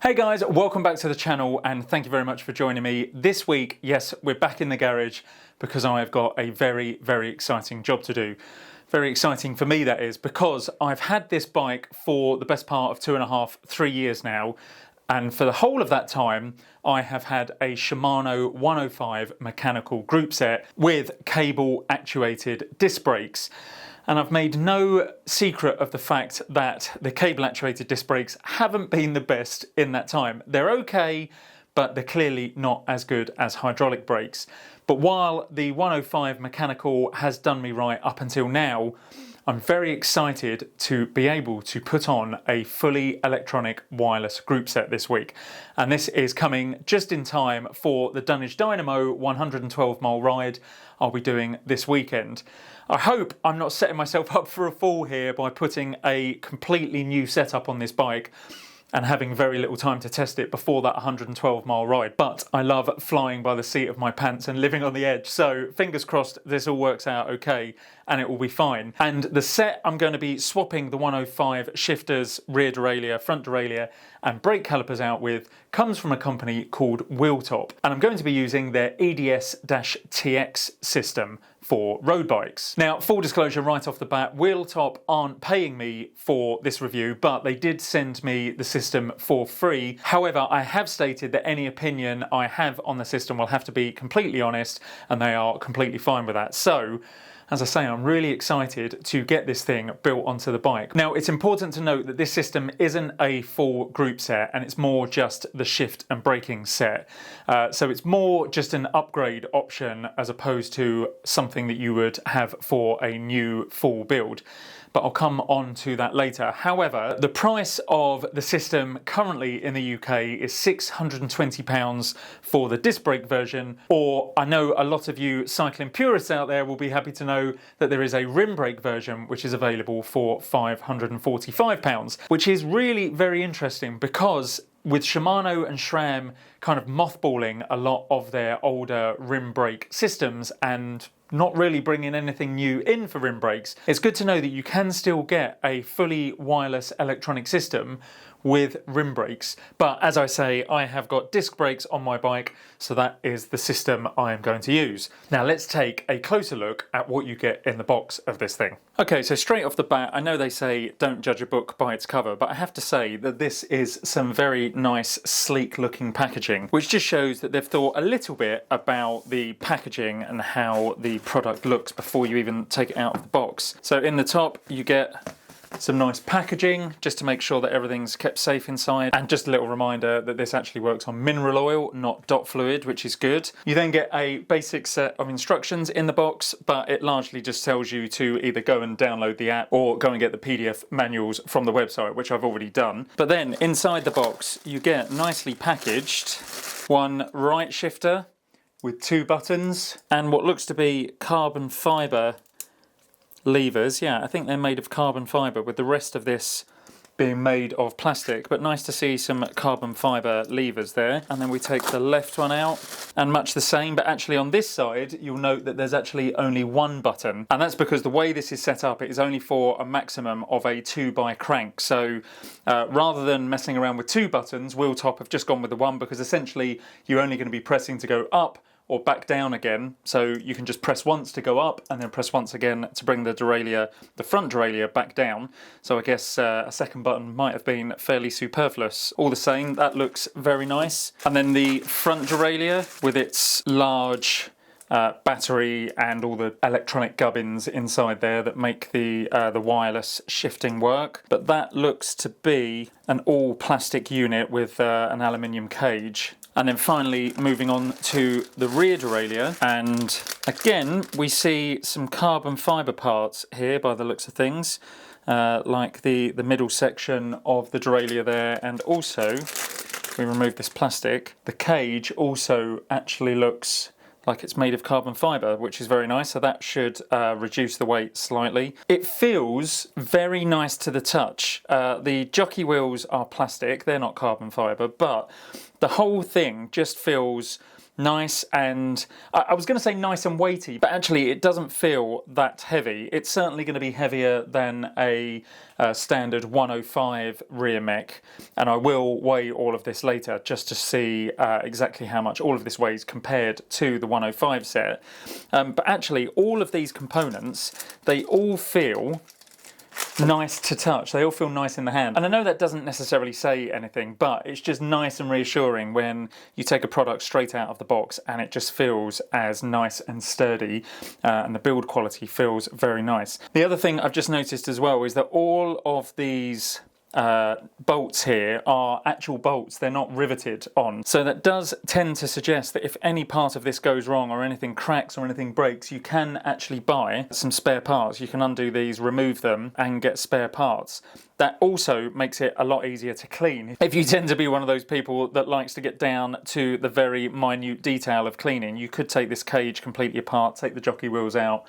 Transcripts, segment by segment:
Hey guys, welcome back to the channel and thank you very much for joining me. This week, yes, we're back in the garage because I've got a very exciting job to do. Very exciting for me, that is, because I've had this bike for the best part of 2.5, 3 years now. And for the whole of that time, I have had a Shimano 105 mechanical group set with cable actuated disc brakes. And I've made no secret of the fact that the cable actuated disc brakes haven't been the best in that time. They're okay, but they're clearly not as good as hydraulic brakes. But while the 105 mechanical has done me right up until now, I'm very excited to be able to put on a fully electronic wireless group set this week. And this is coming just in time for the Dunnage Dynamo 112 mile ride I'll be doing this weekend. I hope I'm not setting myself up for a fall here by putting a completely new setup on this bike and having very little time to test it before that 112 mile ride. But I love flying by the seat of my pants and living on the edge. So fingers crossed this all works out okay and it will be fine. And the set I'm going to be swapping the 105 shifters, rear derailleur, front derailleur and brake calipers out with comes from a company called Wheeltop. And I'm going to be using their EDS TX system for road bikes. Now, full disclosure right off the bat, Wheeltop aren't paying me for this review, but they did send me the system for free. However, I have stated that any opinion I have on the system will have to be completely honest, and they are completely fine with that. So, as I say, I'm really excited to get this thing built onto the bike. Now, it's important to note that this system isn't a full group set and it's more just the shift and braking set. So it's more just an upgrade option as opposed to something that you would have for a new full build. But I'll come on to that later. However, the price of the system currently in the UK is £620 for the disc brake version, or I know a lot of you cycling purists out there will be happy to know that there is a rim brake version which is available for £545, which is really very interesting because with Shimano and SRAM kind of mothballing a lot of their older rim brake systems and not really bringing anything new in for rim brakes, it's good to know that you can still get a fully wireless electronic system with rim brakes. But as I say, I have got disc brakes on my bike, so that is the system I am going to use. Now let's take a closer look at what you get in the box of this thing. Okay, so straight off the bat, I know they say don't judge a book by its cover, but I have to say that this is some very nice, sleek looking packaging, which just shows that they've thought a little bit about the packaging and how the product looks before you even take it out of the box. So in the top, you get some nice packaging just to make sure that everything's kept safe inside, and just a little reminder that this actually works on mineral oil, not dot fluid, which is good. You then get a basic set of instructions in the box, but it largely just tells you to either go and download the app or go and get the PDF manuals from the website, which I've already done. But then inside the box you get nicely packaged one right shifter with 2 buttons and what looks to be carbon fibre levers. Yeah, I think they're made of carbon fibre, with the rest of this being made of plastic, but nice to see some carbon fibre levers there. And then we take the left one out and much the same, but actually on this side you'll note that there's actually only 1 button, and that's because the way this is set up, it is only for a maximum of a 2x crank. So rather than messing around with 2 buttons, Wheeltop have just gone with the 1, because essentially you're only going to be pressing to go up or back down again, so you can just press once to go up and then press once again to bring the derailleur, the front derailleur, back down. So I guess a second button might have been fairly superfluous. All the same, that looks very nice. And then the front derailleur with its large battery and all the electronic gubbins inside there that make the wireless shifting work. But that looks to be an all plastic unit with an aluminium cage. And then finally moving on to the rear derailleur, and again we see some carbon fibre parts here by the looks of things, like the middle section of the derailleur there, and also, if we remove this plastic, the cage also actually looks like it's made of carbon fibre, which is very nice, so that should reduce the weight slightly. It feels very nice to the touch. The jockey wheels are plastic, they're not carbon fibre, but the whole thing just feels nice and, I was going to say nice and weighty, but actually it doesn't feel that heavy. It's certainly going to be heavier than a standard 105 rear mech, and I will weigh all of this later just to see exactly how much all of this weighs compared to the 105 set. But actually all of these components, they all feel nice to touch. They all feel nice in the hand. And I know that doesn't necessarily say anything, but it's just nice and reassuring when you take a product straight out of the box and it just feels as nice and sturdy, and the build quality feels very nice. The other thing I've just noticed as well is that all of these bolts here are actual bolts, they're not riveted on. So that does tend to suggest that if any part of this goes wrong or anything cracks or anything breaks, you can actually buy some spare parts. You can undo these, remove them and get spare parts. That also makes it a lot easier to clean. If you tend to be one of those people that likes to get down to the very minute detail of cleaning, you could take this cage completely apart, take the jockey wheels out,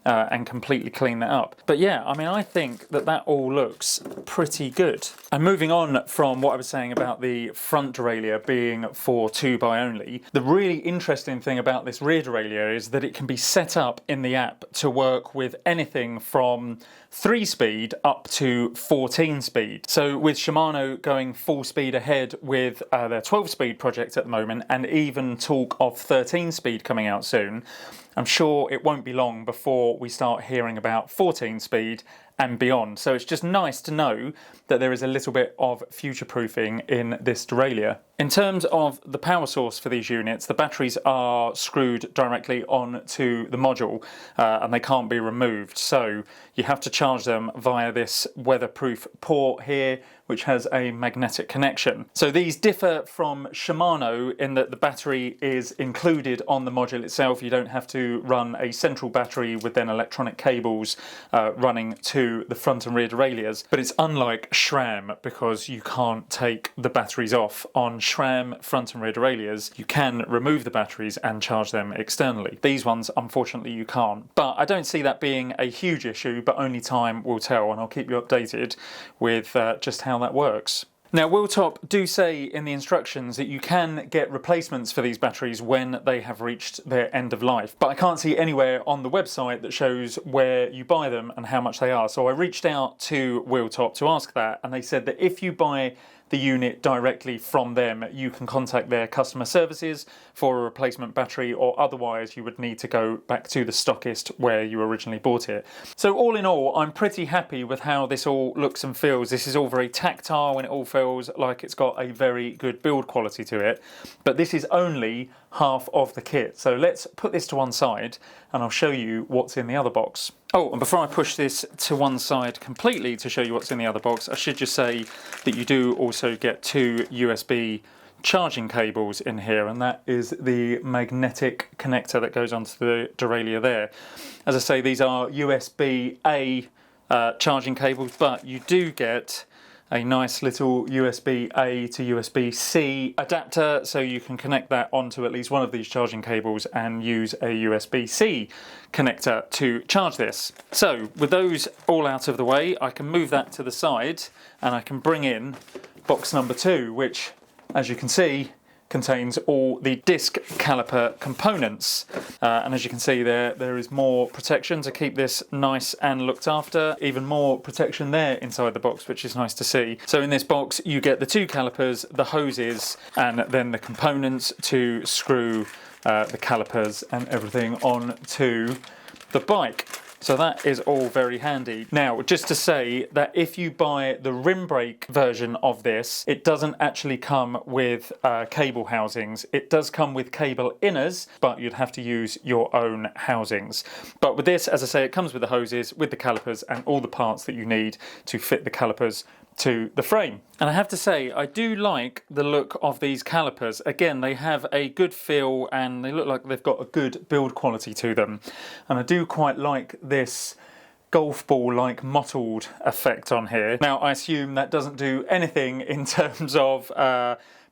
and completely clean that up. But yeah, I mean, I think that that all looks pretty good. And moving on from what I was saying about the front derailleur being for 2x only, the really interesting thing about this rear derailleur is that it can be set up in the app to work with anything from 3-speed up to 14-speed. So with Shimano going full speed ahead with their 12-speed project at the moment, and even talk of 13-speed coming out soon, I'm sure it won't be long before we start hearing about 14-speed and beyond. So it's just nice to know that there is a little bit of future-proofing in this derailleur. In terms of the power source for these units, the batteries are screwed directly onto the module, and they can't be removed. So you have to charge them via this weatherproof port here, which has a magnetic connection. So these differ from Shimano in that the battery is included on the module itself. You don't have to run a central battery with then electronic cables running to the front and rear derailleurs. But it's unlike SRAM because you can't take the batteries off. On SRAM front and rear derailleurs, you can remove the batteries and charge them externally. These ones, unfortunately, you can't. But I don't see that being a huge issue, but only time will tell, and I'll keep you updated with just how that works. Now, Wheeltop do say in the instructions that you can get replacements for these batteries when they have reached their end of life, but I can't see anywhere on the website that shows where you buy them and how much they are. So I reached out to Wheeltop to ask that, and they said that if you buy the unit directly from them, you can contact their customer services for a replacement battery, or otherwise you would need to go back to the stockist where you originally bought it. So all in all, I'm pretty happy with how this all looks and feels. This is all very tactile and it all feels like it's got a very good build quality to it, but this is only half of the kit. So let's put this to one side and I'll show you what's in the other box. Oh, and before I push this to one side completely to show you what's in the other box, I should just say that you do also get 2 USB charging cables in here, and that is the magnetic connector that goes onto the derailleur there. As I say, these are USB-A charging cables, but you do get a nice little USB-A to USB-C adapter, so you can connect that onto at least one of these charging cables and use a USB-C connector to charge this. So with those all out of the way, I can move that to the side and I can bring in box number 2, which, as you can see, contains all the disc caliper components, and as you can see there is more protection to keep this nice and looked after. Even more protection there inside the box, which is nice to see. So in this box you get the 2 calipers, the hoses, and then the components to screw the calipers and everything onto the bike. So that is all very handy. Now, just to say that if you buy the rim brake version of this, it doesn't actually come with cable housings. It does come with cable inners, but you'd have to use your own housings. But with this, as I say, it comes with the hoses, with the calipers, and all the parts that you need to fit the calipers to the frame. And I have to say, I do like the look of these calipers. Again, they have a good feel and they look like they've got a good build quality to them. And I do quite like this golf ball like mottled effect on here. Now, I assume that doesn't do anything in terms of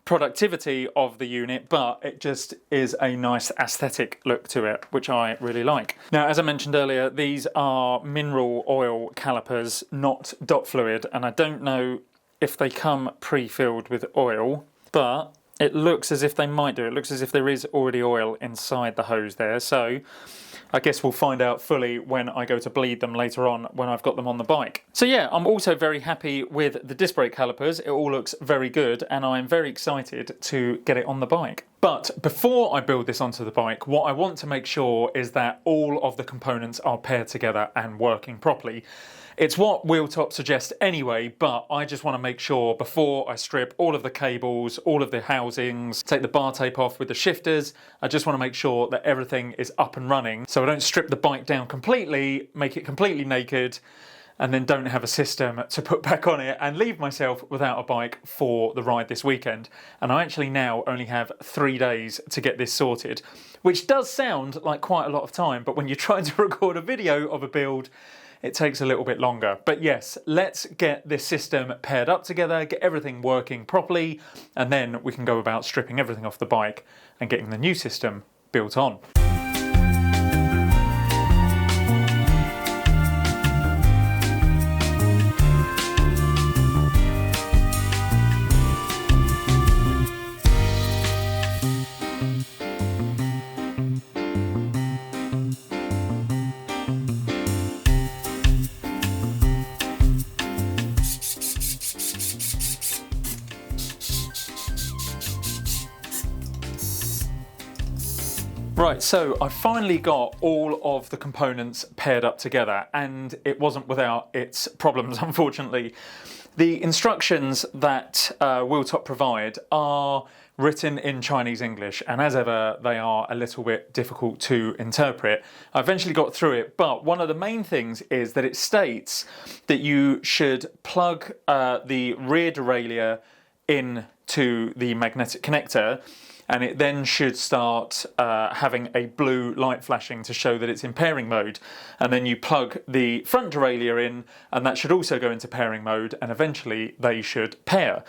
productivity of the unit, but it just is a nice aesthetic look to it, which I really like. Now, as I mentioned earlier, these are mineral oil calipers, not dot fluid, and I don't know if they come pre-filled with oil, but it looks as if they might do. It looks as if there is already oil inside the hose there. So I guess we'll find out fully when I go to bleed them later on when I've got them on the bike. So yeah, I'm also very happy with the disc brake calipers. It all looks very good and I'm very excited to get it on the bike. But before I build this onto the bike, what I want to make sure is that all of the components are paired together and working properly. It's what Wheeltop suggests anyway, but I just want to make sure before I strip all of the cables, all of the housings, take the bar tape off with the shifters, I just want to make sure that everything is up and running so I don't strip the bike down completely, make it completely naked, and then don't have a system to put back on it and leave myself without a bike for the ride this weekend. And I actually now only have 3 days to get this sorted, which does sound like quite a lot of time, but when you're trying to record a video of a build, it takes a little bit longer. But yes, let's get this system paired up together, get everything working properly, and then we can go about stripping everything off the bike and getting the new system built on. Right, so I finally got all of the components paired up together, and it wasn't without its problems, unfortunately. The instructions that Wheeltop provide are written in Chinese English, and as ever, they are a little bit difficult to interpret. I eventually got through it, but one of the main things is that it states that you should plug the rear derailleur into the magnetic connector, and it then should start having a blue light flashing to show that it's in pairing mode. And then you plug the front derailleur in, and that should also go into pairing mode, and eventually they should pair.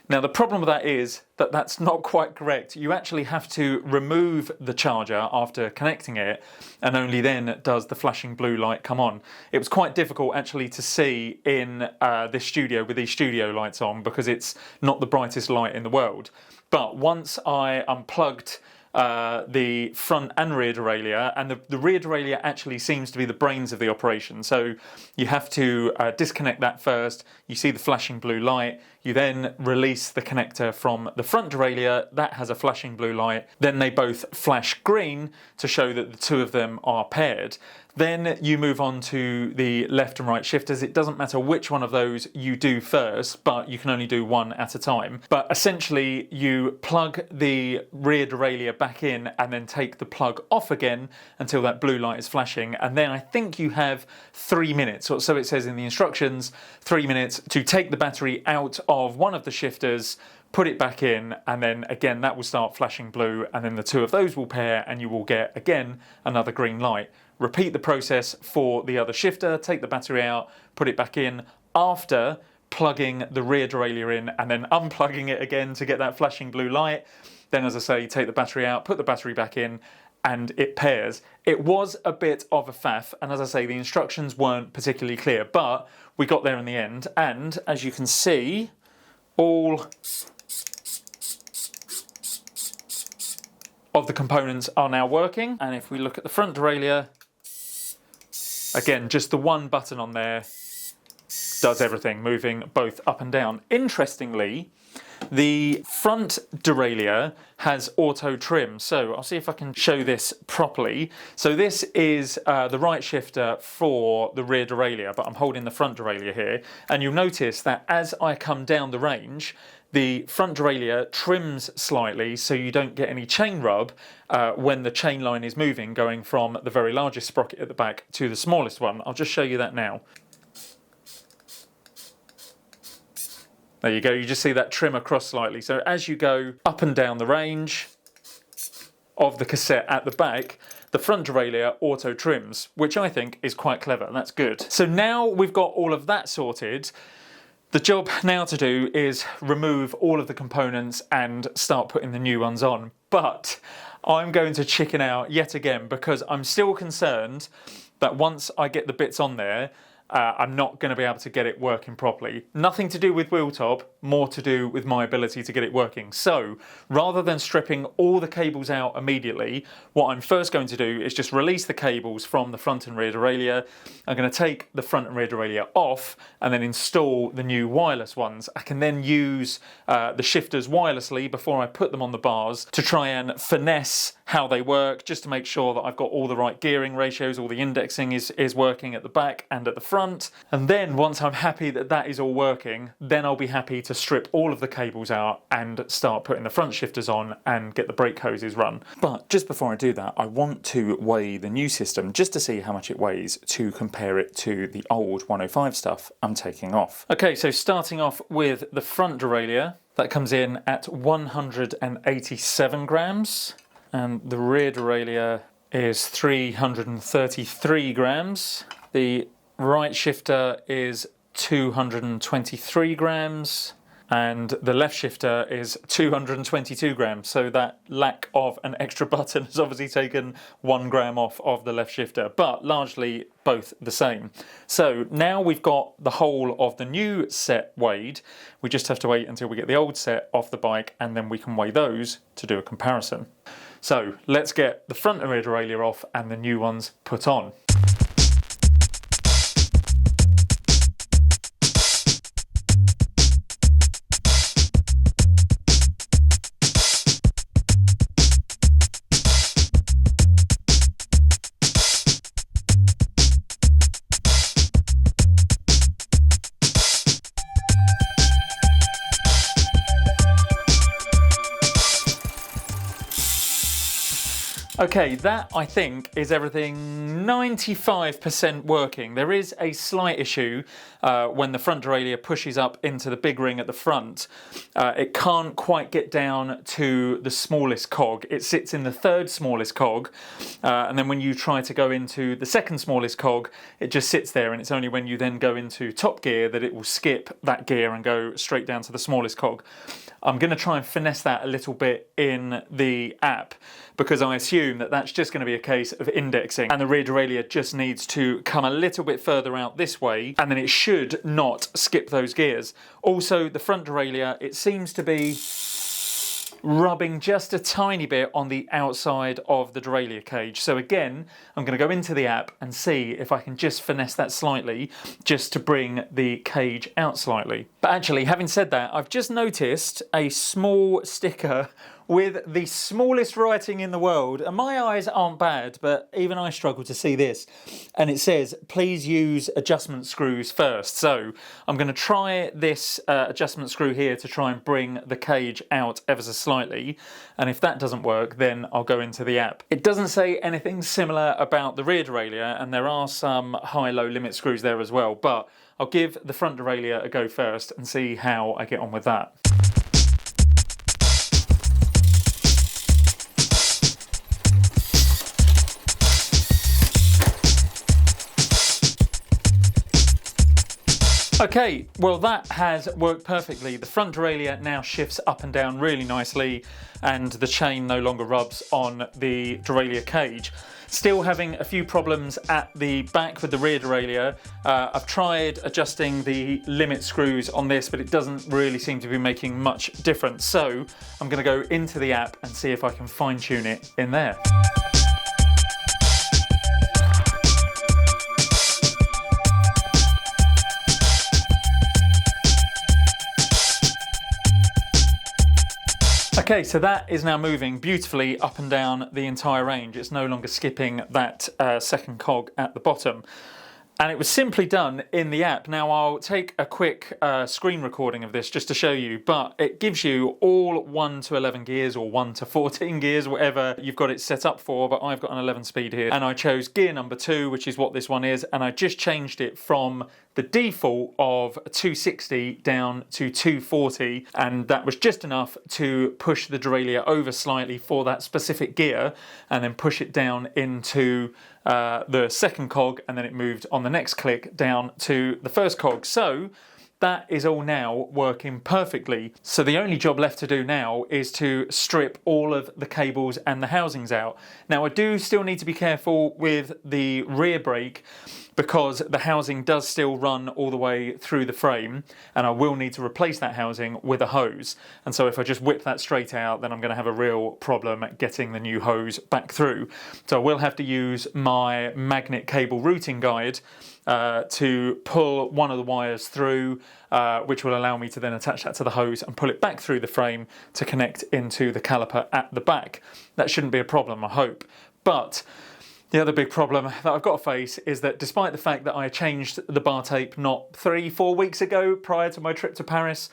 Now the problem with that is that that's not quite correct. You actually have to remove the charger after connecting it, and only then does the flashing blue light come on. It was quite difficult actually to see in this studio with these studio lights on because it's not the brightest light in the world. But once I unplugged the front and rear derailleur, and the rear derailleur actually seems to be the brains of the operation. So you have to disconnect that first, you see the flashing blue light, you then release the connector from the front derailleur, that has a flashing blue light, then they both flash green to show that the two of them are paired. Then you move on to the left and right shifters. It doesn't matter which one of those you do first, but you can only do one at a time. But essentially, you plug the rear derailleur back in and then take the plug off again until that blue light is flashing. And then I think you have 3 minutes, or so it says in the instructions, 3 minutes to take the battery out of one of the shifters, put it back in, and then again that will start flashing blue, and then the two of those will pair and you will get again another green light. Repeat the process for the other shifter, take the battery out, put it back in after plugging the rear derailleur in and then unplugging it again to get that flashing blue light. Then, as I say, take the battery out, put the battery back in, and it pairs. It was a bit of a faff, and as I say, the instructions weren't particularly clear, but we got there in the end, and as you can see, all of the components are now working. And if we look at the front derailleur, again, just the one button on there does everything, moving both up and down. Interestingly, the front derailleur has auto trim, so I'll see if I can show this properly. So this is the right shifter for the rear derailleur, but I'm holding the front derailleur here, and you'll notice that as I come down the range, the front derailleur trims slightly so you don't get any chain rub when the chain line is moving, going from the very largest sprocket at the back to the smallest one. I'll just show you that now. There you go, you just see that trim across slightly. So as you go up and down the range of the cassette at the back, the front derailleur auto trims, which I think is quite clever, and that's good. So now we've got all of that sorted, the job now to do is remove all of the components and start putting the new ones on. But I'm going to chicken out yet again because I'm still concerned that once I get the bits on there, I'm not going to be able to get it working properly. Nothing to do with Wheeltop, more to do with my ability to get it working. So rather than stripping all the cables out immediately, what I'm first going to do is just release the cables from the front and rear derailleur. I'm going to take the front and rear derailleur off and then install the new wireless ones. I can then use the shifters wirelessly before I put them on the bars to try and finesse how they work, just to make sure that I've got all the right gearing ratios, all the indexing is working at the back and at the front. And then once I'm happy that that is all working, then I'll be happy to strip all of the cables out and start putting the front shifters on and get the brake hoses run. But just before I do that, I want to weigh the new system just to see how much it weighs to compare it to the old 105 stuff I'm taking off. Okay, so starting off with the front derailleur, that comes in at 187 grams. And the rear derailleur is 333 grams. The right shifter is 223 grams. And the left shifter is 222 grams. So that lack of an extra button has obviously taken 1 gram off of the left shifter, but largely both the same. So now we've got the whole of the new set weighed. We just have to wait until we get the old set off the bike, and then we can weigh those to do a comparison. So let's get the front and rear derailleur off and the new ones put on. Okay, that I think is everything 95% working. There is a slight issue when the front derailleur pushes up into the big ring at the front. It can't quite get down to the smallest cog. It sits in the third smallest cog, and then when you try to go into the second smallest cog, it just sits there, and it's only when you then go into top gear that it will skip that gear and go straight down to the smallest cog. I'm going to try and finesse that a little bit in the app, because I assume that that's just going to be a case of indexing, and the rear derailleur just needs to come a little bit further out this way, and then it should not skip those gears. Also, the front derailleur, it seems to be rubbing just a tiny bit on the outside of the derailleur cage. So again, I'm going to go into the app and see if I can just finesse that slightly, just to bring the cage out slightly. But actually, having said that, I've just noticed a small sticker with the smallest writing in the world, and my eyes aren't bad, but even I struggle to see this, and it says please use adjustment screws first. So I'm going to try this adjustment screw here to try and bring the cage out ever so slightly, and if that doesn't work, then I'll go into the app. It doesn't say anything similar about the rear derailleur, and there are some high-low limit screws there as well, but I'll give the front derailleur a go first and see how I get on with that. Okay, well that has worked perfectly. The front derailleur now shifts up and down really nicely, and the chain no longer rubs on the derailleur cage. Still having a few problems at the back with the rear derailleur. I've tried adjusting the limit screws on this, but it doesn't really seem to be making much difference. So I'm going to go into the app and see if I can fine tune it in there. Okay, so that is now moving beautifully up and down the entire range. It's no longer skipping that second cog at the bottom. And it was simply done in the app. Now I'll take a quick screen recording of this just to show you, but it gives you all 1 to 11 gears or 1 to 14 gears, whatever you've got it set up for, but I've got an 11 speed here. And I chose gear number 2, which is what this one is, and I just changed it from the default of 260 down to 240, and that was just enough to push the derailleur over slightly for that specific gear, and then push it down into the second cog, and then it moved on the next click down to the first cog. So that is all now working perfectly. So the only job left to do now is to strip all of the cables and the housings out. Now I do still need to be careful with the rear brake, because the housing does still run all the way through the frame, and I will need to replace that housing with a hose. And so if I just whip that straight out, then I'm going to have a real problem getting the new hose back through. So I will have to use my magnet cable routing guide to pull one of the wires through, which will allow me to then attach that to the hose and pull it back through the frame to connect into the caliper at the back. That shouldn't be a problem, I hope. But the other big problem that I've got to face is that despite the fact that I changed the bar tape not 3-4 weeks ago prior to my trip to Paris,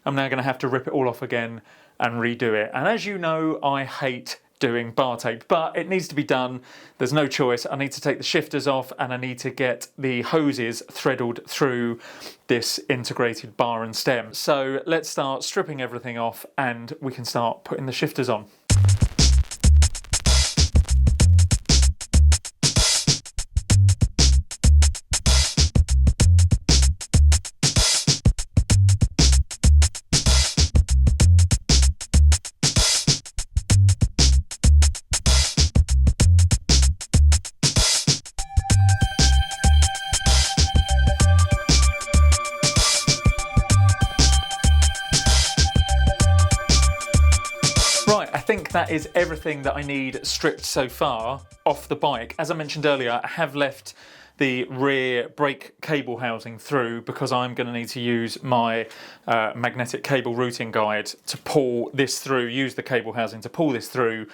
I'm now going to have to rip it all off again and redo it. And as you know, I hate doing bar tape, but it needs to be done. There's no choice. I need to take the shifters off and I need to get the hoses threaded through this integrated bar and stem. So let's start stripping everything off and we can start putting the shifters on. I think that is everything that I need stripped so far off the bike. As I mentioned earlier, I have left the rear brake cable housing through because I'm going to need to use my magnetic cable routing guide to pull this through, use the cable housing to pull this through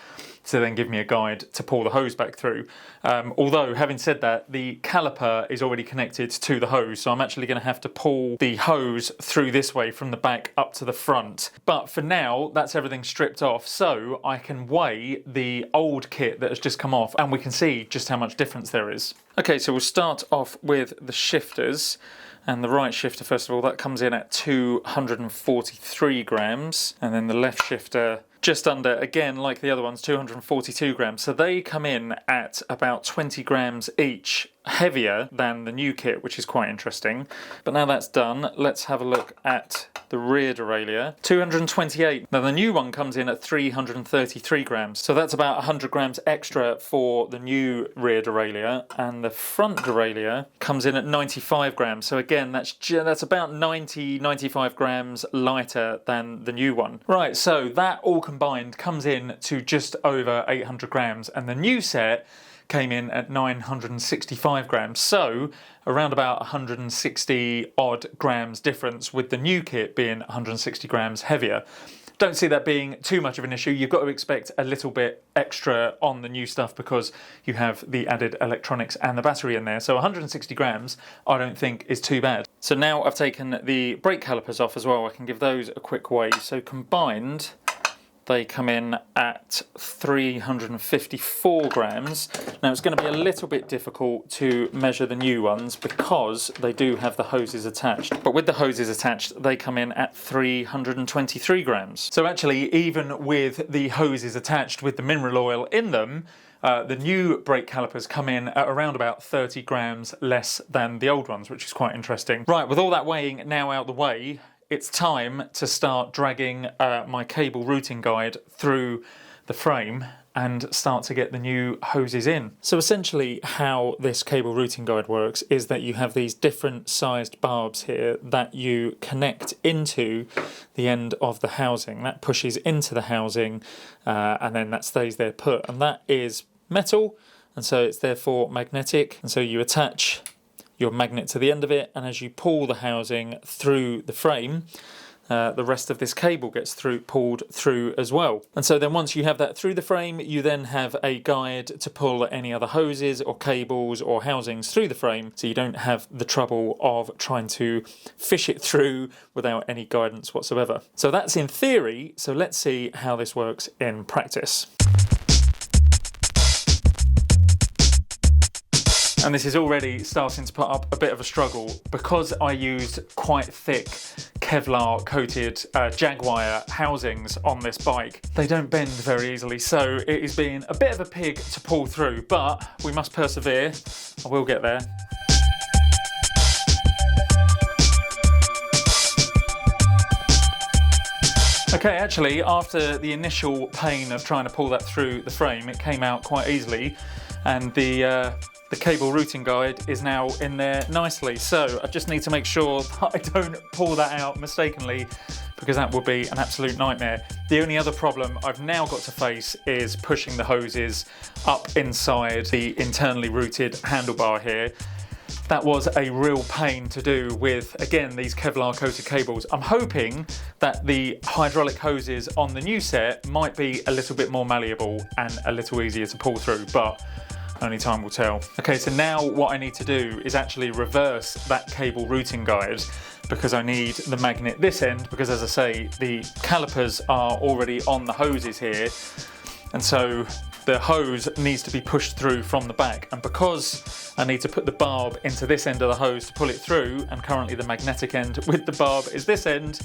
to then give me a guide to pull the hose back through. Although, having said that, the caliper is already connected to the hose, so I'm actually going to have to pull the hose through this way from the back up to the front. But for now, that's everything stripped off, so I can weigh the old kit that has just come off and we can see just how much difference there is. Okay, so we'll start off with the shifters. And the right shifter, first of all, that comes in at 243 grams. And then the left shifter, just under, again, like the other ones, 242 grams. So they come in at about 20 grams each, heavier than the new kit, which is quite interesting. But now that's done, let's have a look at the rear derailleur. 228. Now the new one comes in at 333 grams. So that's about 100 grams extra for the new rear derailleur. And the front derailleur comes in at 95 grams. So again, that's about 95 grams lighter than the new one. Right, so that all combined comes in to just over 800 grams. And the new set came in at 965 grams, so around about 160 odd grams difference, with the new kit being 160 grams heavier. Don't see that being too much of an issue. You've got to expect a little bit extra on the new stuff because you have the added electronics and the battery in there. So 160 grams I don't think is too bad. So now I've taken the brake calipers off as well. I can give those a quick weigh. So combined, they come in at 354 grams. Now it's going to be a little bit difficult to measure the new ones because they do have the hoses attached. But with the hoses attached, they come in at 323 grams. So actually, even with the hoses attached with the mineral oil in them, the new brake calipers come in at around about 30 grams less than the old ones, which is quite interesting. Right, with all that weighing now out the way, it's time to start dragging my cable routing guide through the frame and start to get the new hoses in. So essentially how this cable routing guide works is that you have these different sized barbs here that you connect into the end of the housing. That pushes into the housing and then that stays there put. And that is metal, and so it's therefore magnetic. And so you attach your magnet to the end of it, and as you pull the housing through the frame, the rest of this cable gets pulled through as well. And so then once you have that through the frame, you then have a guide to pull any other hoses or cables or housings through the frame, so you don't have the trouble of trying to fish it through without any guidance whatsoever. So that's in theory, so let's see how this works in practice. And this is already starting to put up a bit of a struggle because I used quite thick Kevlar coated Jaguar housings on this bike. They don't bend very easily, so it is being a bit of a pig to pull through, but we must persevere. I will get there. Okay, actually, after the initial pain of trying to pull that through the frame, it came out quite easily, and the the cable routing guide is now in there nicely. So I just need to make sure that I don't pull that out mistakenly, because that would be an absolute nightmare. The only other problem I've now got to face is pushing the hoses up inside the internally routed handlebar here. That was a real pain to do with, again, these Kevlar coated cables. I'm hoping that the hydraulic hoses on the new set might be a little bit more malleable and a little easier to pull through, but only time will tell. Okay, so now what I need to do is actually reverse that cable routing guide, because I need the magnet this end, because as I say, the calipers are already on the hoses here, and so the hose needs to be pushed through from the back, and because I need to put the barb into this end of the hose to pull it through, and currently the magnetic end with the barb is this end,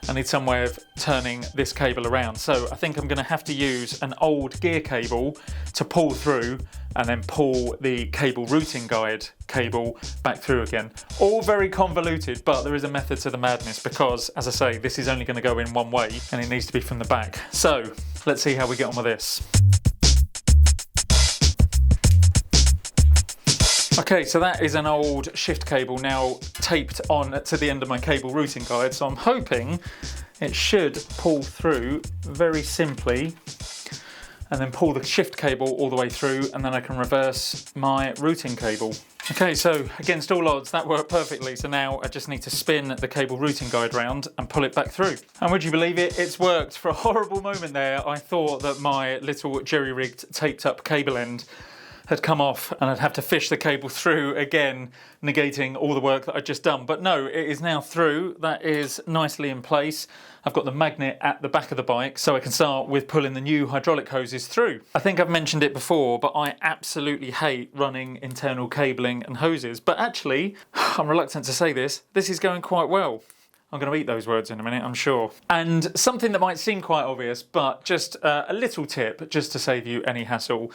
I need some way of turning this cable around. So I think I'm going to have to use an old gear cable to pull through and then pull the cable routing guide cable back through again. All very convoluted, but there is a method to the madness, because as I say, this is only going to go in one way and it needs to be from the back. So let's see how we get on with this. Okay, so that is an old shift cable now taped on to the end of my cable routing guide, so I'm hoping it should pull through very simply, and then pull the shift cable all the way through, and then I can reverse my routing cable. Okay, so against all odds that worked perfectly, so now I just need to spin the cable routing guide round and pull it back through. And would you believe it, it's worked. For a horrible moment there I thought that my little jerry-rigged taped up cable end had come off and I'd have to fish the cable through again, negating all the work that I'd just done. But no, it is now through. That is nicely in place. I've got the magnet at the back of the bike, so I can start with pulling the new hydraulic hoses through. I think I've mentioned it before, but I absolutely hate running internal cabling and hoses. But actually, I'm reluctant to say this is going quite well. I'm going to eat those words in a minute, I'm sure. And something that might seem quite obvious, but just a little tip, just to save you any hassle.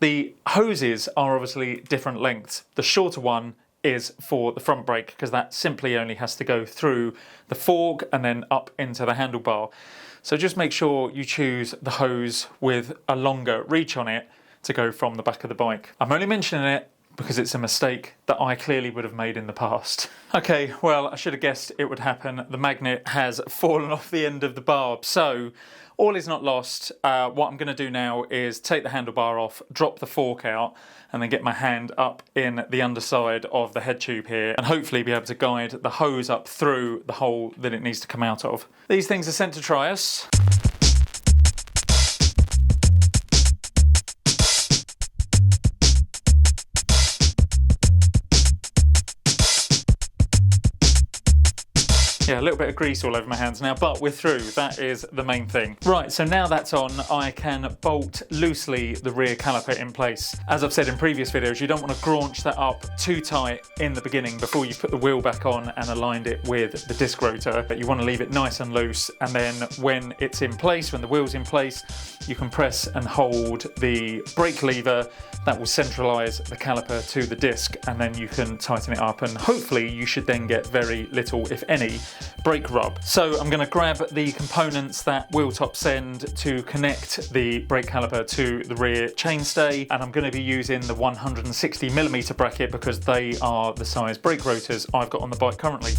The hoses are obviously different lengths. The shorter one is for the front brake, because that simply only has to go through the fork and then up into the handlebar. So just make sure you choose the hose with a longer reach on it to go from the back of the bike. I'm only mentioning it because it's a mistake that I clearly would have made in the past. Okay, well, I should have guessed it would happen. The magnet has fallen off the end of the barb, so all is not lost. What I'm going to do now is take the handlebar off, drop the fork out, and then get my hand up in the underside of the head tube here, and hopefully be able to guide the hose up through the hole that it needs to come out of. These things are sent to try us. Yeah, a little bit of grease all over my hands now, but we're through. That is the main thing. Right, so now that's on, I can bolt loosely the rear caliper in place. As I've said in previous videos, you don't want to graunch that up too tight in the beginning before you put the wheel back on and aligned it with the disc rotor, but you want to leave it nice and loose, and then when it's in place, when the wheel's in place, you can press and hold the brake lever. That will centralise the caliper to the disc, and then you can tighten it up, and hopefully you should then get very little, if any, brake rub. So I'm going to grab the components that Wheeltop send to connect the brake caliper to the rear chainstay, and I'm going to be using the 160mm bracket because they are the size brake rotors I've got on the bike currently.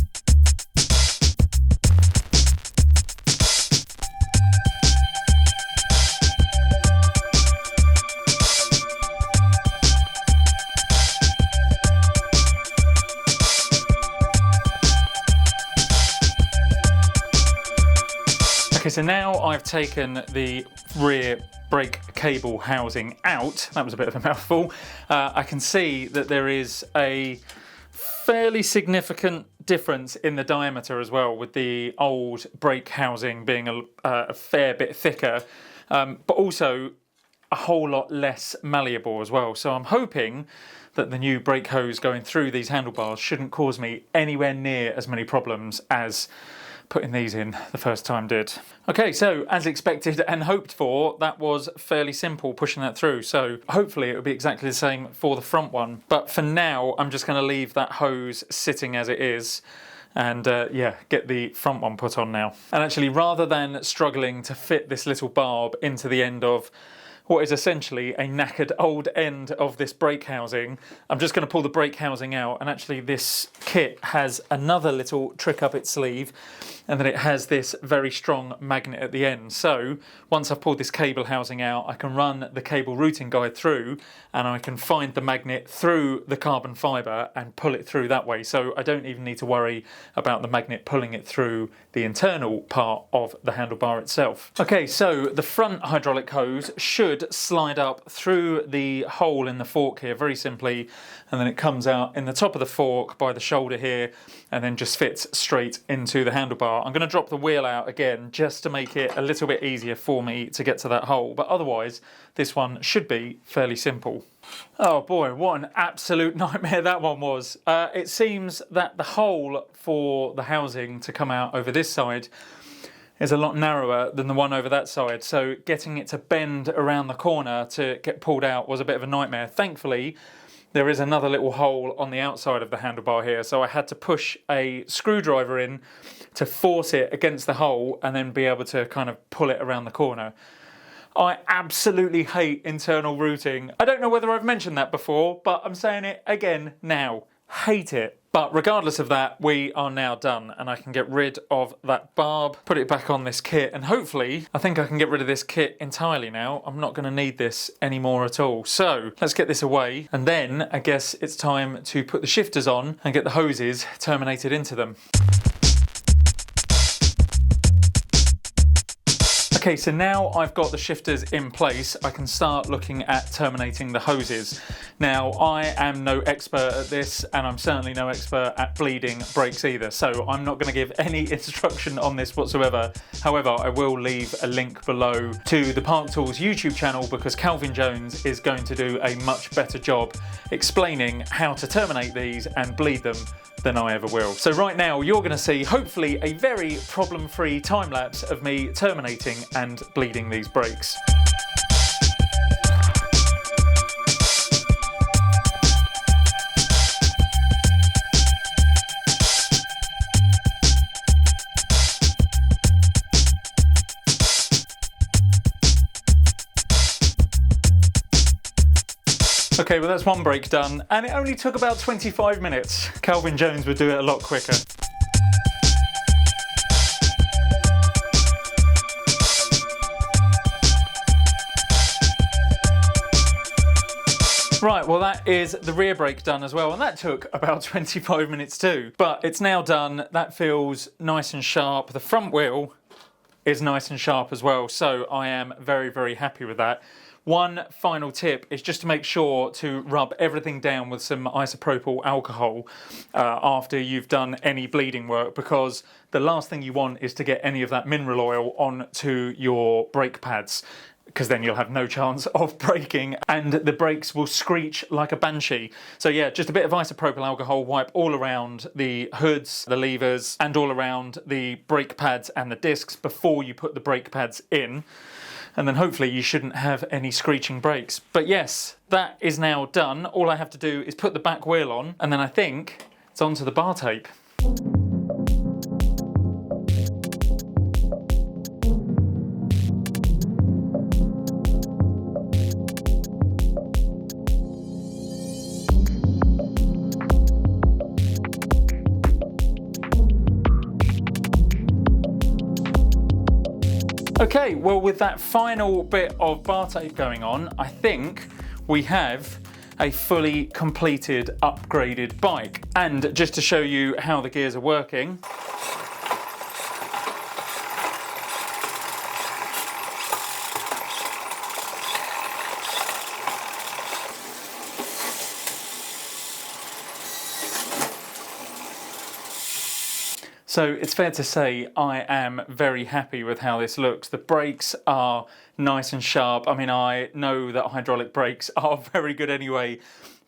Okay, so now I've taken the rear brake cable housing out. That was a bit of a mouthful. I can see that there is a fairly significant difference in the diameter as well, with the old brake housing being a fair bit thicker, but also a whole lot less malleable as well. So I'm hoping that the new brake hose going through these handlebars shouldn't cause me anywhere near as many problems as putting these in the first time did. Okay, so as expected and hoped for, that was fairly simple pushing that through. So hopefully it'll be exactly the same for the front one. But for now, I'm just gonna leave that hose sitting as it is and yeah, get the front one put on now. And actually, rather than struggling to fit this little barb into the end of what is essentially a knackered old end of this brake housing. I'm just going to pull the brake housing out, and actually this kit has another little trick up its sleeve, and then it has this very strong magnet at the end. So once I've pulled this cable housing out, I can run the cable routing guide through, and I can find the magnet through the carbon fibre and pull it through that way. So I don't even need to worry about the magnet pulling it through the internal part of the handlebar itself. Okay, so the front hydraulic hose should slide up through the hole in the fork here very simply, and then it comes out in the top of the fork by the shoulder here, and then just fits straight into the handlebar. I'm going to drop the wheel out again just to make it a little bit easier for me to get to that hole, but otherwise this one should be fairly simple. Oh boy, what an absolute nightmare that one was. It seems that the hole for the housing to come out over this side is a lot narrower than the one over that side, so getting it to bend around the corner to get pulled out was a bit of a nightmare. Thankfully, there is another little hole on the outside of the handlebar here, so I had to push a screwdriver in to force it against the hole and then be able to kind of pull it around the corner. I absolutely hate internal routing. I don't know whether I've mentioned that before, but I'm saying it again now. Hate it. But regardless of that, we are now done, and I can get rid of that barb, put it back on this kit, and hopefully I think I can get rid of this kit entirely now. I'm not going to need this anymore at all. So let's get this away, and then I guess it's time to put the shifters on and get the hoses terminated into them. Okay, so now I've got the shifters in place, I can start looking at terminating the hoses. Now, I am no expert at this, and I'm certainly no expert at bleeding brakes either, so I'm not going to give any instruction on this whatsoever. However, I will leave a link below to the Park Tools YouTube channel, because Calvin Jones is going to do a much better job explaining how to terminate these and bleed them than I ever will. So right now you're going to see hopefully a very problem-free time lapse of me terminating and bleeding these brakes. Okay, well that's one brake done, and it only took about 25 minutes. Calvin Jones would do it a lot quicker. Right, well that is the rear brake done as well, and that took about 25 minutes too. But it's now done, that feels nice and sharp. The front wheel is nice and sharp as well, so I am very, very happy with that. One final tip is just to make sure to rub everything down with some isopropyl alcohol after you've done any bleeding work, because the last thing you want is to get any of that mineral oil onto your brake pads, because then you'll have no chance of braking and the brakes will screech like a banshee. So yeah, just a bit of isopropyl alcohol, wipe all around the hoods, the levers, and all around the brake pads and the discs before you put the brake pads in. And then hopefully you shouldn't have any screeching brakes. But yes, that is now done. All I have to do is put the back wheel on, and then I think it's onto the bar tape. Okay, well with that final bit of bar tape going on, I think we have a fully completed, upgraded bike. And just to show you how the gears are working, so it's fair to say I am very happy with how this looks. The brakes are nice and sharp. I mean, I know that hydraulic brakes are very good anyway,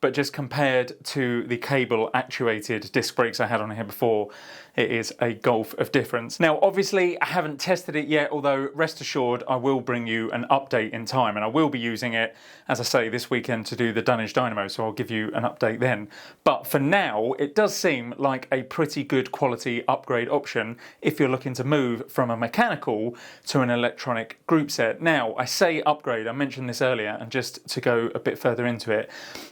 but just compared to the cable actuated disc brakes I had on here before, it is a gulf of difference. Now, obviously, I haven't tested it yet, although rest assured, I will bring you an update in time, and I will be using it, as I say, this weekend to do the dunnage dyno, so I'll give you an update then. But for now, it does seem like a pretty good quality upgrade option if you're looking to move from a mechanical to an electronic group set. Now, I say upgrade, I mentioned this earlier, and just to go a bit further into it,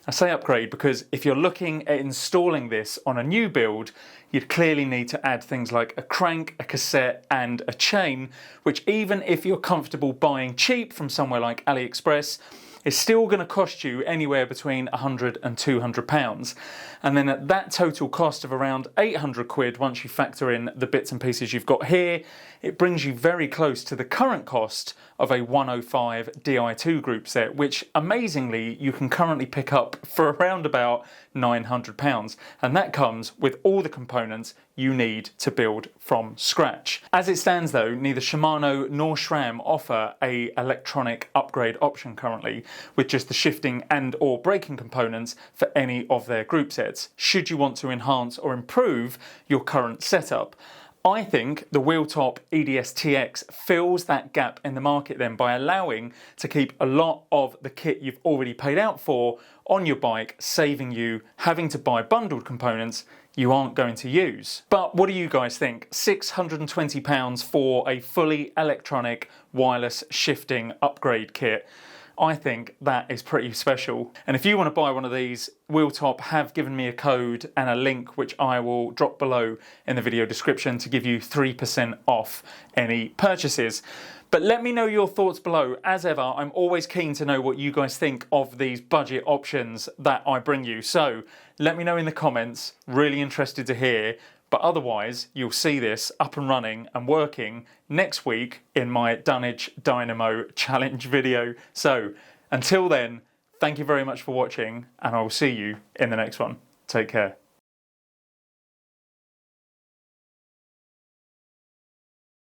I say upgrade because if you're looking at installing this on a new build, you'd clearly need to add things like a crank, a cassette, and a chain, which even if you're comfortable buying cheap from somewhere like AliExpress, is still going to cost you anywhere between £100 and £200. And then at that total cost of around 800 quid, once you factor in the bits and pieces you've got here, it brings you very close to the current cost of a 105 Di2 group set, which amazingly you can currently pick up for around about £900. And that comes with all the components you need to build from scratch. As it stands though, neither Shimano nor SRAM offer a electronic upgrade option currently, with just the shifting and or braking components for any of their group sets, should you want to enhance or improve your current setup. I think the Wheeltop EDS TX fills that gap in the market then by allowing to keep a lot of the kit you've already paid out for on your bike, saving you having to buy bundled components you aren't going to use. But what do you guys think? £620 for a fully electronic wireless shifting upgrade kit. I think that is pretty special. And if you want to buy one of these, Wheeltop have given me a code and a link which I will drop below in the video description to give you 3% off any purchases. But let me know your thoughts below. As ever, I'm always keen to know what you guys think of these budget options that I bring you. So let me know in the comments, really interested to hear. But otherwise, you'll see this up and running and working next week in my Dunnage Dynamo Challenge video. So until then, thank you very much for watching, and I will see you in the next one. Take care.